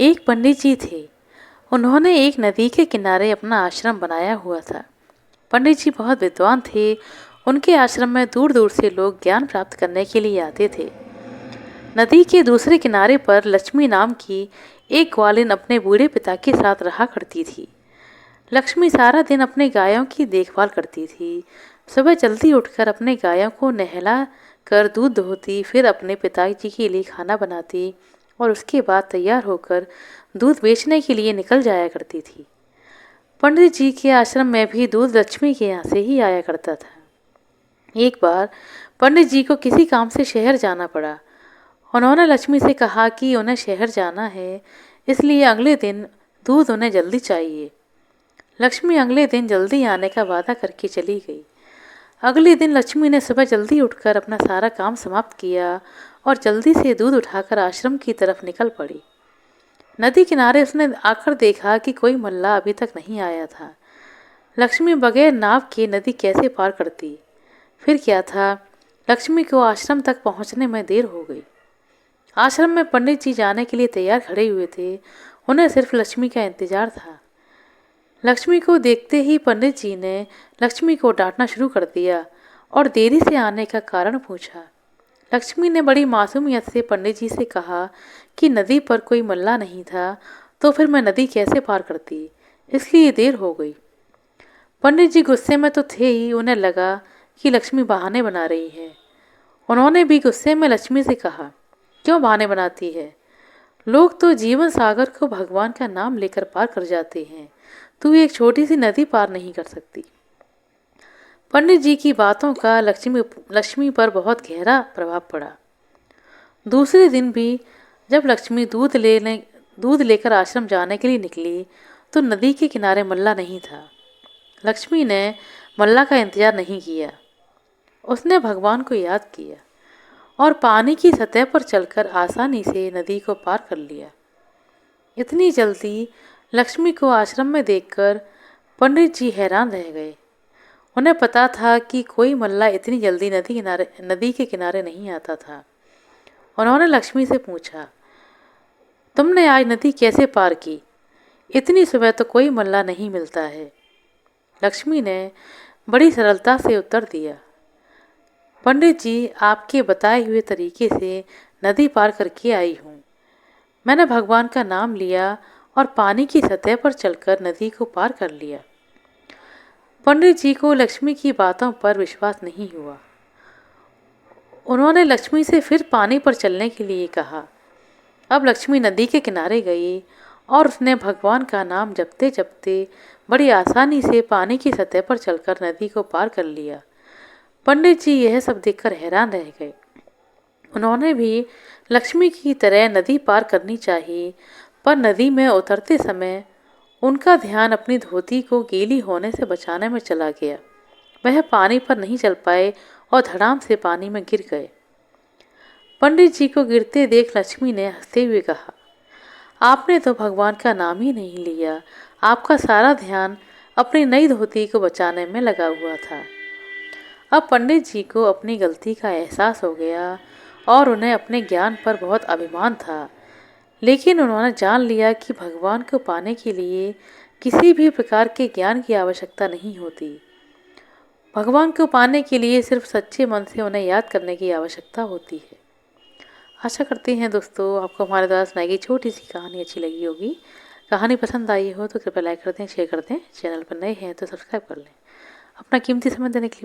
एक पंडित जी थे। उन्होंने एक नदी के किनारे अपना आश्रम बनाया हुआ था। पंडित जी बहुत विद्वान थे। उनके आश्रम में दूर दूर से लोग ज्ञान प्राप्त करने के लिए आते थे। नदी के दूसरे किनारे पर लक्ष्मी नाम की एक ग्वालिन अपने बूढ़े पिता के साथ रहा करती थी। लक्ष्मी सारा दिन अपने गायों की देखभाल करती थी। सुबह जल्दी उठकर अपने गायों को नहला कर दूध दोहती, फिर अपने पिताजी के लिए खाना बनाती और उसके बाद तैयार होकर दूध बेचने के लिए निकल जाया करती थी। पंडित जी के आश्रम में भी दूध लक्ष्मी के यहाँ से ही आया करता था। एक बार पंडित जी को किसी काम से शहर जाना पड़ा। उन्होंने लक्ष्मी से कहा कि उन्हें शहर जाना है, इसलिए अगले दिन दूध उन्हें जल्दी चाहिए। लक्ष्मी अगले दिन जल्दी आने का वादा करके चली गई। अगले दिन लक्ष्मी ने सुबह जल्दी उठकर अपना सारा काम समाप्त किया और जल्दी से दूध उठाकर आश्रम की तरफ निकल पड़ी। नदी किनारे उसने आकर देखा कि कोई मल्लाह अभी तक नहीं आया था। लक्ष्मी बगैर नाव के नदी कैसे पार करती? फिर क्या था, लक्ष्मी को आश्रम तक पहुंचने में देर हो गई। आश्रम में पंडित जी जाने के लिए तैयार खड़े हुए थे। उन्हें सिर्फ लक्ष्मी का इंतजार था। लक्ष्मी को देखते ही पंडित जी ने लक्ष्मी को डांटना शुरू कर दिया और देरी से आने का कारण पूछा। लक्ष्मी ने बड़ी मासूमियत से पंडित जी से कहा कि नदी पर कोई मल्लाह नहीं था, तो फिर मैं नदी कैसे पार करती, इसलिए देर हो गई। पंडित जी गुस्से में तो थे ही। उन्हें लगा कि लक्ष्मी बहाने बना रही है। उन्होंने भी गुस्से में लक्ष्मी से कहा, क्यों बहाने बनाती है? लोग तो जीवन सागर को भगवान का नाम लेकर पार कर जाते हैं, तू एक छोटी सी नदी पार नहीं कर सकती। पंडित जी की बातों का लक्ष्मी पर बहुत गहरा प्रभाव पड़ा। दूसरे दिन भी जब लक्ष्मी दूध लेकर आश्रम जाने के लिए निकली तो नदी के किनारे मल्लाह नहीं था। लक्ष्मी ने मल्लाह का इंतजार नहीं किया। उसने भगवान को याद किया और पानी की सतह पर चलकर आसानी से नदी को पार कर लिया। इतनी जल्दी लक्ष्मी को आश्रम में देखकर पंडित जी हैरान रह गए। उन्हें पता था कि कोई मल्लाह इतनी जल्दी नदी के किनारे नहीं आता था। उन्होंने लक्ष्मी से पूछा, तुमने आज नदी कैसे पार की? इतनी सुबह तो कोई मल्लाह नहीं मिलता है। लक्ष्मी ने बड़ी सरलता से उत्तर दिया, पंडित जी, आपके बताए हुए तरीके से नदी पार करके आई हूँ। मैंने भगवान का नाम लिया और पानी की सतह पर चलकर नदी को पार कर लिया। पंडित जी को लक्ष्मी की बातों पर विश्वास नहीं हुआ। उन्होंने लक्ष्मी से फिर पानी पर चलने के लिए कहा। अब लक्ष्मी नदी के किनारे गई और उसने भगवान का नाम जपते जपते बड़ी आसानी से पानी की सतह पर चलकर नदी को पार कर लिया। पंडित जी यह सब देखकर हैरान रह गए। उन्होंने भी लक्ष्मी की तरह नदी पार करनी चाहिए, पर नदी में उतरते समय उनका ध्यान अपनी धोती को गीली होने से बचाने में चला गया। वह पानी पर नहीं चल पाए और धड़ाम से पानी में गिर गए। पंडित जी को गिरते देख लक्ष्मी ने हंसते हुए कहा, आपने तो भगवान का नाम ही नहीं लिया। आपका सारा ध्यान अपनी नई धोती को बचाने में लगा हुआ था। अब पंडित जी को अपनी गलती का एहसास हो गया और उन्हें अपने ज्ञान पर बहुत अभिमान था। लेकिन उन्होंने जान लिया कि भगवान को पाने के लिए किसी भी प्रकार के ज्ञान की आवश्यकता नहीं होती। भगवान को पाने के लिए सिर्फ सच्चे मन से उन्हें याद करने की आवश्यकता होती है। आशा करते हैं दोस्तों आपको हमारे द्वारा सुनाई गई छोटी सी कहानी अच्छी लगी होगी। कहानी पसंद आई हो तो कृपया लाइक कर दें, शेयर कर दें। चैनल पर नए हैं तो सब्सक्राइब कर लें। अपना कीमती समय देने के लिए